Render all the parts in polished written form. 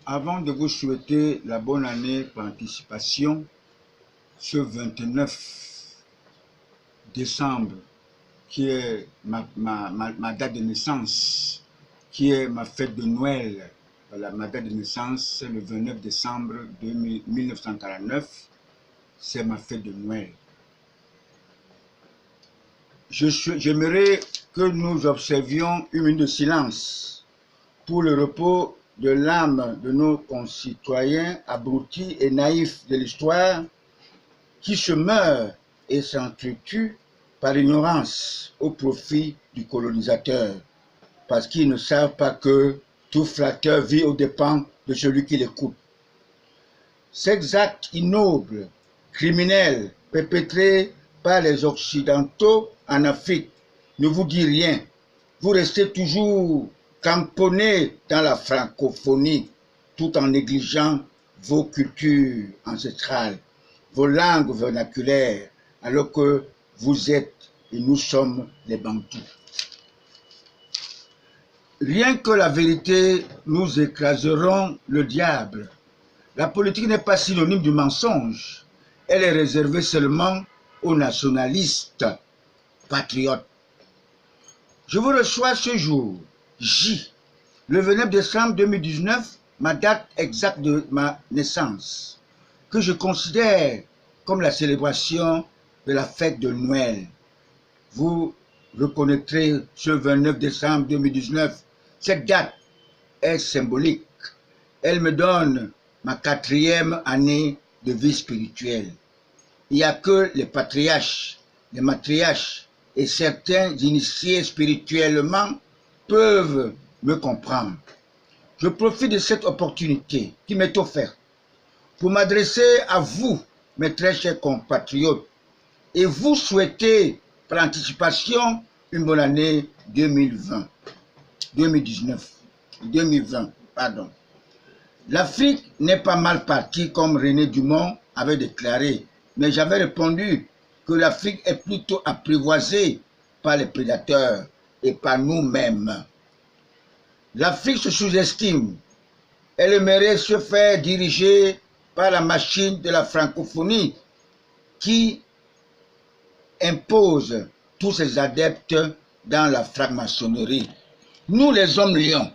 Avant de vous souhaiter la bonne année par anticipation, ce 29 décembre, qui est ma date de naissance, qui est ma fête de Noël. Voilà, ma date de naissance, c'est le 29 décembre 1949, c'est ma fête de Noël. J'aimerais que nous observions une minute de silence pour le repos de l'âme de nos concitoyens abrutis et naïfs de l'histoire qui se meurent et s'entretuent par ignorance au profit du colonisateur, parce qu'ils ne savent pas que tout flatteur vit aux dépens de celui qui l'écoute. Ces actes ignobles, criminels, perpétrés par les Occidentaux en Afrique ne vous disent rien. Vous restez toujours camponnés dans la francophonie, tout en négligeant vos cultures ancestrales, vos langues vernaculaires, alors que vous êtes et nous sommes les Bantous. Rien que la vérité, nous écraserons le diable. La politique n'est pas synonyme du mensonge. Elle est réservée seulement aux nationalistes patriotes. Je vous reçois ce jour, J, le 29 décembre 2019, ma date exacte de ma naissance, que je considère comme la célébration de la fête de Noël. Vous reconnaîtrez ce 29 décembre 2019, cette date est symbolique. Elle me donne ma 4e année de vie spirituelle. Il n'y a que les patriarches, les matriarches et certains initiés spirituellement peuvent me comprendre. Je profite de cette opportunité qui m'est offerte pour m'adresser à vous, mes très chers compatriotes, et vous souhaiter par anticipation une bonne année 2020. L'Afrique n'est pas mal partie comme René Dumont avait déclaré, mais j'avais répondu que l'Afrique est plutôt apprivoisée par les prédateurs et par nous-mêmes. L'Afrique se sous-estime. Elle aimerait se faire diriger par la machine de la francophonie qui impose tous ses adeptes dans la franc-maçonnerie. Nous les hommes lions,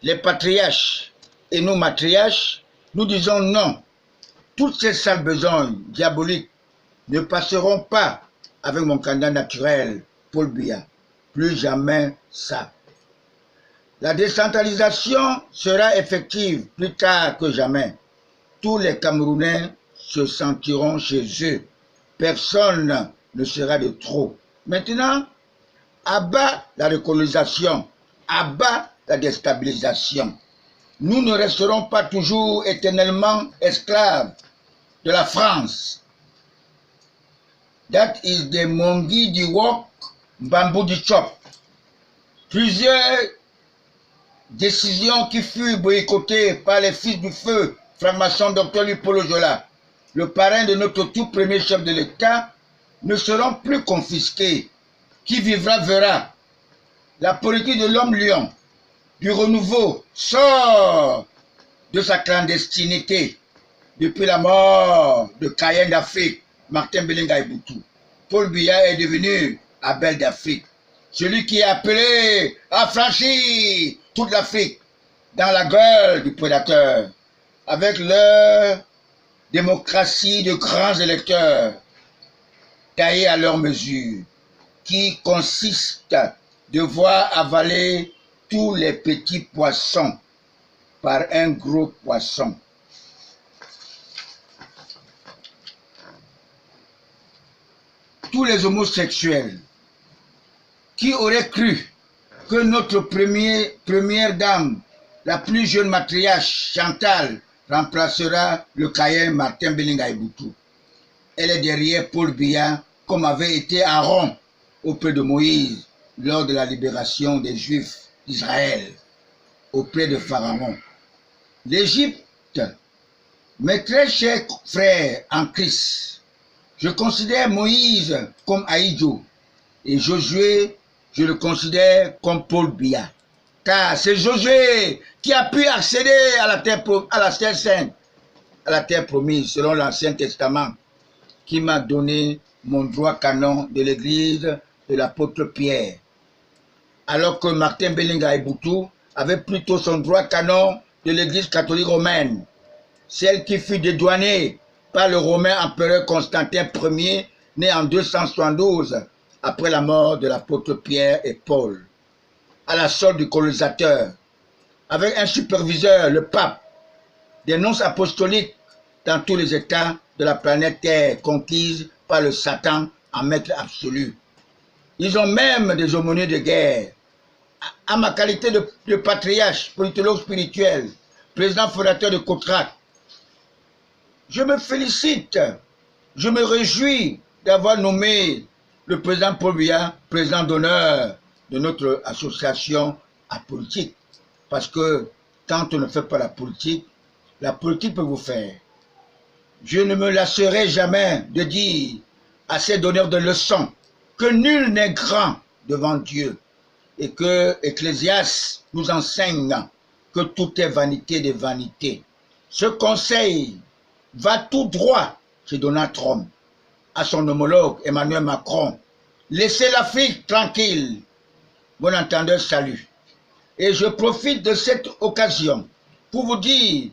les patriarches et nos matriarches, nous disons non. Toutes ces sales besognes diaboliques ne passeront pas avec mon candidat naturel, Paul Biya. Plus jamais ça. La décentralisation sera effective plus tard que jamais. Tous les Camerounais se sentiront chez eux. Personne ne sera de trop. Maintenant, à bas la recolonisation, à bas la déstabilisation. Nous ne resterons pas toujours éternellement esclaves de la France. That is the Mongi di Wok, Bambou di Chop. Plusieurs décisions qui furent boycottées par les fils du feu, franc-maçon Dr Lupolo Jola, le parrain de notre tout premier chef de l'État, ne seront plus confisquées. Qui vivra verra. La politique de l'homme lion, du renouveau, sort de sa clandestinité depuis la mort de Cayenne d'Afrique, Martin Belinga Boutou. Paul Biya est devenu Abel d'Afrique, celui qui est appelé à franchir toute l'Afrique dans la gueule du prédateur, avec leur démocratie de grands électeurs, taillés à leur mesure, qui consiste de voir avaler tous les petits poissons par un gros poisson. Tous les homosexuels qui auraient cru que notre première dame, la plus jeune matriarche Chantal, remplacera le Cayenne Martin Belinga Boutou. Elle est derrière Paul Biya, comme avait été Aaron auprès de Moïse lors de la libération des Juifs d'Israël, auprès de Pharaon. L'Égypte, mes très chers frères en Christ, je considère Moïse comme Aïdjo et Josué, je le considère comme Paul Biya. Car c'est Josué qui a pu accéder à la terre sainte, à la terre promise, selon l'Ancien Testament, qui m'a donné mon droit canon de l'église de l'apôtre Pierre. Alors que Martin Bellinga Eboutou avait plutôt son droit canon de l'église catholique romaine, celle qui fut dédouanée par le romain empereur Constantin Ier, né en 272, après la mort de l'apôtre Pierre et Paul, à la solde du colonisateur, avec un superviseur, le pape, des nonces apostoliques dans tous les États de la planète Terre conquise par le Satan en maître absolu. Ils ont même des aumôniers de guerre. À ma qualité de patriarche, politologue spirituel, président fondateur de COTRAC, je me félicite, je me réjouis d'avoir nommé le président Paul Biya président d'honneur de notre association apolitique. Parce que quand on ne fait pas la politique peut vous faire. Je ne me lasserai jamais de dire à ces donneurs de leçons que nul n'est grand devant Dieu et que Ecclésiaste nous enseigne que tout est vanité des vanités. Ce conseil va tout droit chez Donald Trump, à son homologue Emmanuel Macron. Laissez l'Afrique tranquille. Bon entendeur, salut. Et je profite de cette occasion pour vous dire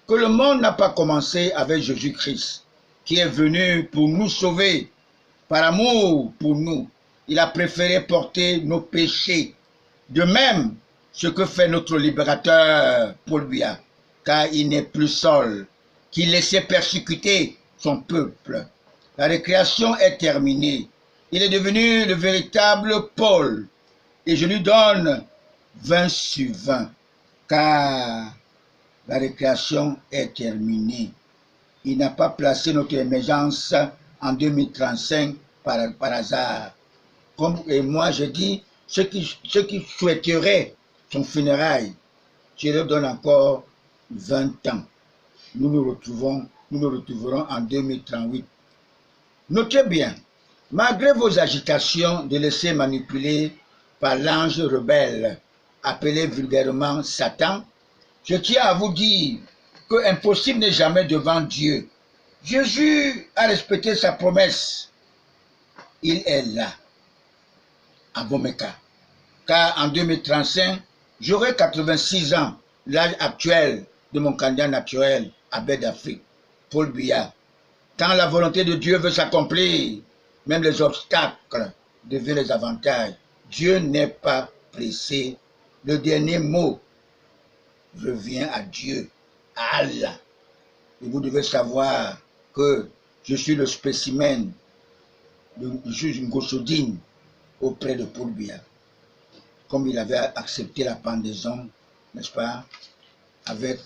que le monde n'a pas commencé avec Jésus-Christ, qui est venu pour nous sauver, par amour pour nous. Il a préféré porter nos péchés. De même, ce que fait notre libérateur Paul Biya, car il n'est plus seul, qui laissait persécuter son peuple. La récréation est terminée. Il est devenu le véritable Paul. Et je lui donne 20 sur 20, car la récréation est terminée. Il n'a pas placé notre émergence en 2035 par hasard. Comme et moi je dis, ceux qui souhaiteraient son funérail, je leur donne encore 20 ans. Nous nous retrouverons en 2038. Notez bien, malgré vos agitations de laisser manipuler par l'ange rebelle, appelé vulgairement Satan, je tiens à vous dire que impossible n'est jamais devant Dieu. Jésus a respecté sa promesse. Il est là, à Bomeka. Car en 2035, j'aurai 86 ans, l'âge actuel de mon candidat naturel à Baie d'Afrique, Paul Biya. Quand la volonté de Dieu veut s'accomplir, même les obstacles deviennent les avantages. Dieu n'est pas pressé. Le dernier mot revient à Dieu, à Allah. Et vous devez savoir que je suis le spécimen, je suis une gossodine auprès de Paul Biya. Comme il avait accepté la pendaison, n'est-ce pas, avec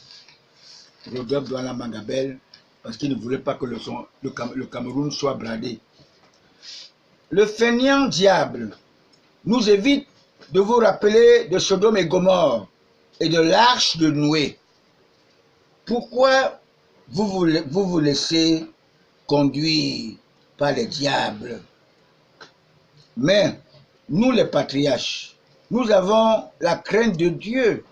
Rodolphe Douala Mangabel, parce qu'il ne voulait pas que le Cameroun soit bradé. Le fainéant diable nous évite de vous rappeler de Sodome et Gomorrhe et de l'arche de Noé. Pourquoi vous laissez conduire par les diables? Mais nous les patriarches, nous avons la crainte de Dieu.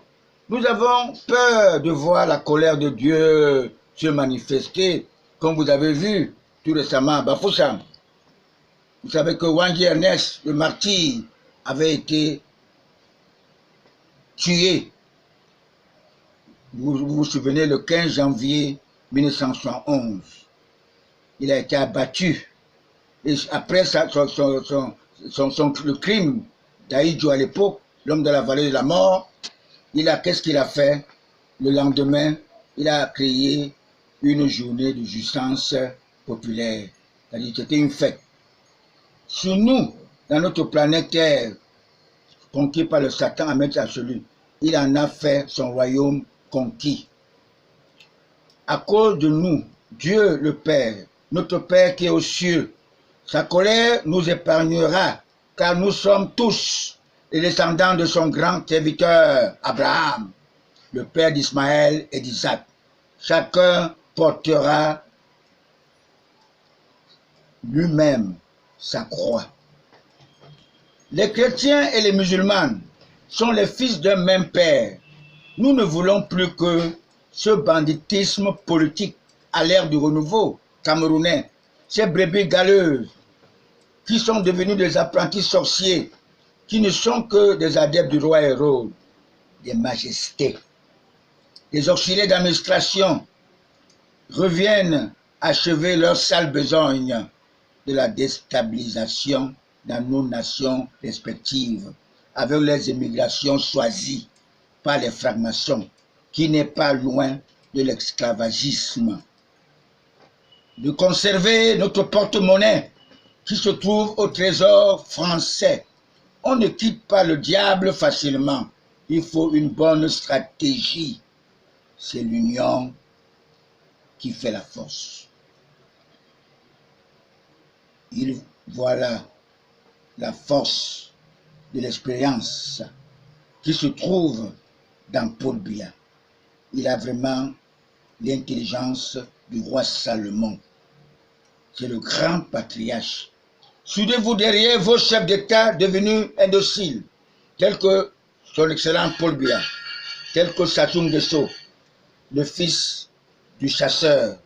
Nous avons peur de voir la colère de Dieu se manifester, comme vous avez vu tout récemment à Bafoussam. Vous savez que Wangi Ernest, le martyr, avait été tué. Vous vous souvenez, le 15 janvier 1971. Il a été abattu. Et après le crime d'Aïdjo à l'époque, l'homme de la vallée de la mort, qu'est-ce qu'il a fait? Le lendemain, il a créé une journée de jouissance populaire. C'est-à-dire que c'était une fête. Sur nous, dans notre planète Terre, conquis par le Satan à maître absolu, il en a fait son royaume conquis. À cause de nous, Dieu le Père, notre Père qui est aux cieux, sa colère nous épargnera, car nous sommes tous les descendants de son grand serviteur, Abraham, le père d'Ismaël et d'Isaac. Chacun portera lui-même sa croix. Les chrétiens et les musulmans sont les fils d'un même père. Nous ne voulons plus que ce banditisme politique à l'ère du renouveau camerounais, ces brebis galeuses qui sont devenus des apprentis sorciers, qui ne sont que des adeptes du roi Hérode, des majestés, des auxiliaires d'administration, reviennent achever leur sale besogne de la déstabilisation dans nos nations respectives, avec les émigrations choisies par les francs-maçons, qui n'est pas loin de l'esclavagisme. De conserver notre porte-monnaie qui se trouve au trésor français. On ne quitte pas le diable facilement. Il faut une bonne stratégie. C'est l'union qui fait la force. Voilà la force de l'expérience qui se trouve dans Paul Biya. Il a vraiment l'intelligence du roi Salomon. C'est le grand patriarche. Soudez-vous derrière vos chefs d'État devenus indociles, tels que son excellent Paul Biya, tel que Sassou Nguesso, le fils du chasseur